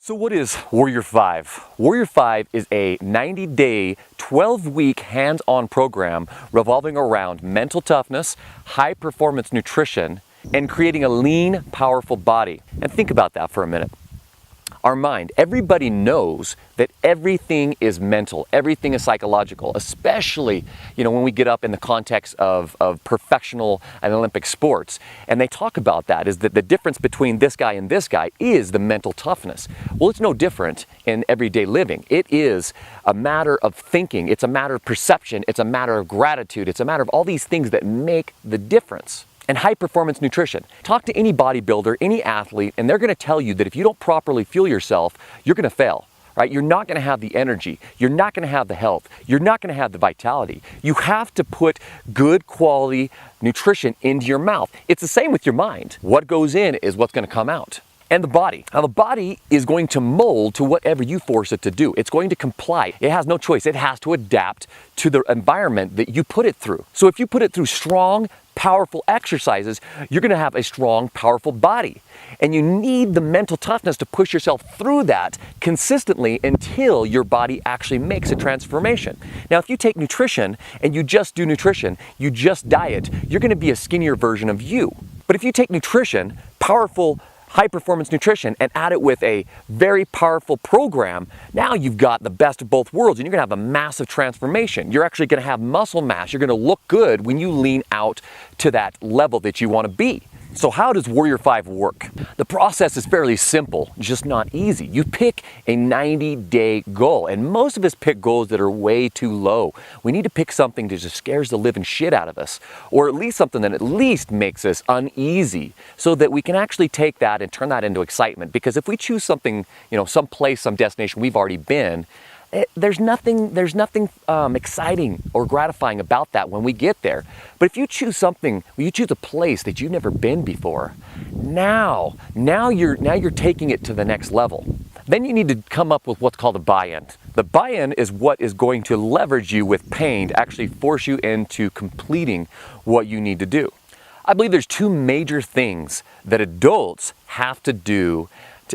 So what is Warrior 5? Warrior 5 is a 90-day, 12-week hands-on program revolving around mental toughness, high-performance nutrition, and creating a lean, powerful body. And think about that for a minute. Our mind, everybody knows that everything is mental, everything is psychological, especially, when we get up in the context of professional and Olympic sports. And they talk about that, is that the difference between this guy and this guy is the mental toughness. Well, it's no different in everyday living. It is a matter of thinking, it's a matter of perception, it's a matter of gratitude, it's a matter of all these things that make the difference. And high-performance nutrition. Talk to any bodybuilder, any athlete, and they're going to tell you that if you don't properly fuel yourself, you're going to fail, right? You're not going to have the energy. You're not going to have the health. You're not going to have the vitality. You have to put good quality nutrition into your mouth. It's the same with your mind. What goes in is what's going to come out. And the body. Now the body is going to mold to whatever you force it to do. It's going to comply. It has no choice. It has to adapt to the environment that you put it through. So if you put it through strong, powerful exercises, you're going to have a strong, powerful body. And you need the mental toughness to push yourself through that consistently until your body actually makes a transformation. Now, if you take nutrition and you just do nutrition, you just diet, you're going to be a skinnier version of you. But if you take nutrition, powerful, high-performance nutrition, and add it with a very powerful program, now you've got the best of both worlds, and you're going to have a massive transformation. You're actually going to have muscle mass. You're going to look good when you lean out to that level that you want to be. So how does Warrior 5 work? The process is fairly simple, just not easy. You pick a 90-day goal, and most of us pick goals that are way too low. We need to pick something that just scares the living shit out of us, or at least something that at least makes us uneasy, so that we can actually take that and turn that into excitement. Because if we choose something, some place, some destination we've already been, there's nothing exciting or gratifying about that when we get there. But if you choose something, you choose a place that you've never been before, now you're taking it to the next level. Then you need to come up with what's called a buy-in. The buy-in is what is going to leverage you with pain to actually force you into completing what you need to do. I believe there's two major things that adults have to do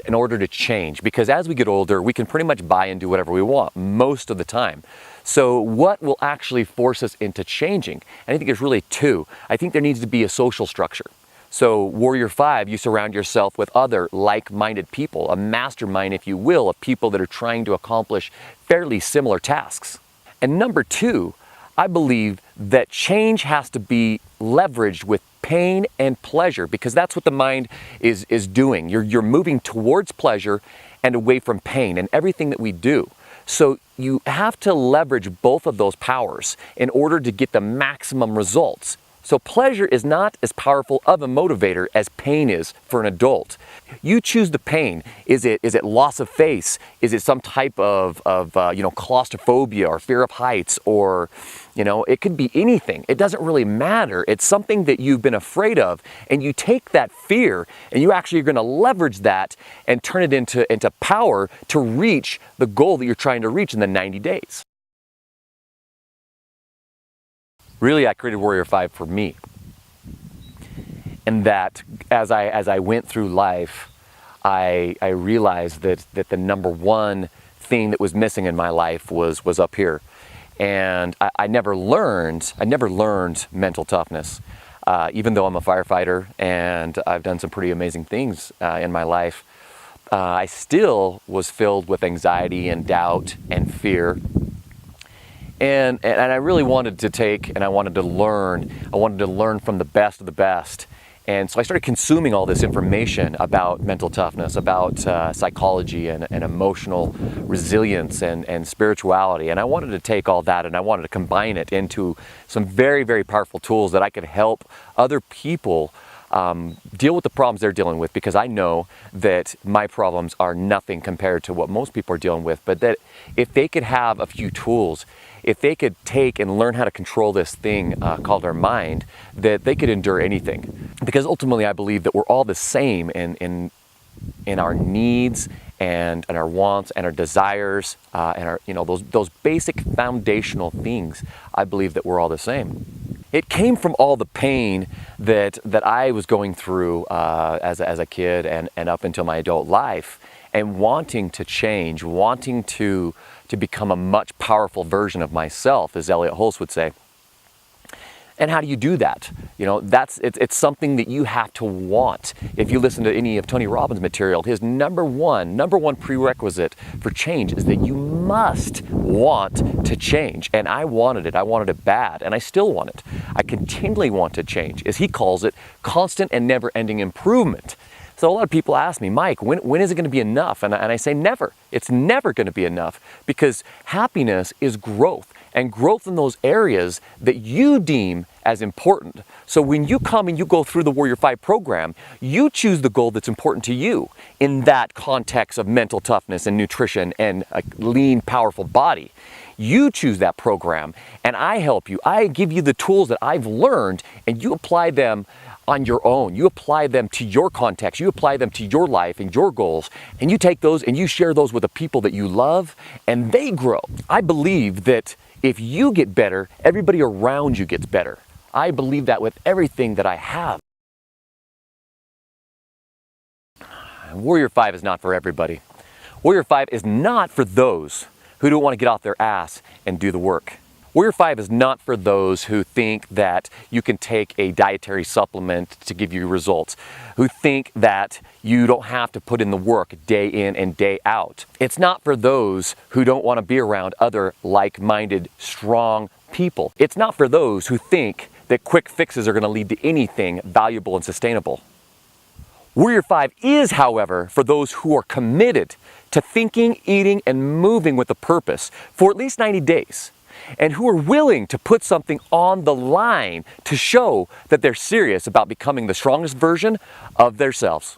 in order to change, because as we get older, we can pretty much buy and do whatever we want most of the time. So what will actually force us into changing? And I think there's really two. I think there needs to be a social structure. So Warrior 5, you surround yourself with other like-minded people, a mastermind, if you will, of people that are trying to accomplish fairly similar tasks. And number two, I believe that change has to be leveraged with pain and pleasure, because that's what the mind is doing. You're moving towards pleasure and away from pain in everything that we do. So you have to leverage both of those powers in order to get the maximum results. So pleasure is not as powerful of a motivator as pain is for an adult. You choose the pain. Is it loss of face? Is it some type of claustrophobia or fear of heights, or it could be anything. It doesn't really matter. It's something that you've been afraid of, and you take that fear and you actually are going to leverage that and turn it into power to reach the goal that you're trying to reach in the 90 days. Really, I created Warrior 5 for me. And that as I went through life, I realized that the number one thing that was missing in my life was up here. And I never learned mental toughness. Even though I'm a firefighter and I've done some pretty amazing things in my life, I still was filled with anxiety and doubt and fear. And I really wanted to take, and I wanted to learn from the best of the best. And so I started consuming all this information about mental toughness, about psychology and emotional resilience and spirituality. And I wanted to take all that and I wanted to combine it into some very, very powerful tools that I could help other people deal with the problems they're dealing with, because I know that my problems are nothing compared to what most people are dealing with, but that if they could have a few tools, if they could take and learn how to control this thing called our mind, that they could endure anything. Because ultimately I believe that we're all the same in our needs and our wants and our desires and our those basic foundational things. I believe that we're all the same. It came from all the pain that I was going through as a kid and up until my adult life, and wanting to change, wanting to become a much powerful version of myself, as Elliot Hulse would say. And how do you do that? You know, it's something that you have to want. If you listen to any of Tony Robbins' material, his number one prerequisite for change is that you must want to change. And I wanted it. I wanted it bad, and I still want it. I continually want to change. As he calls it, constant and never-ending improvement. So a lot of people ask me, Mike, when is it going to be enough? And I say never. It's never going to be enough, because happiness is growth, and growth in those areas that you deem as important. So when you come and you go through the Warrior 5 program, you choose the goal that's important to you in that context of mental toughness and nutrition and a lean, powerful body. You choose that program, and I help you. I give you the tools that I've learned, and you apply them on your own. You apply them to your context. You apply them to your life and your goals, and you take those and you share those with the people that you love, and they grow. I believe that if you get better, everybody around you gets better. I believe that with everything that I have. Warrior 5 is not for everybody. Warrior 5 is not for those who don't want to get off their ass and do the work. Warrior 5 is not for those who think that you can take a dietary supplement to give you results, who think that you don't have to put in the work day in and day out. It's not for those who don't want to be around other like-minded, strong people. It's not for those who think that quick fixes are going to lead to anything valuable and sustainable. Warrior 5 is, however, for those who are committed to thinking, eating, and moving with a purpose for at least 90 days. And who are willing to put something on the line to show that they're serious about becoming the strongest version of themselves.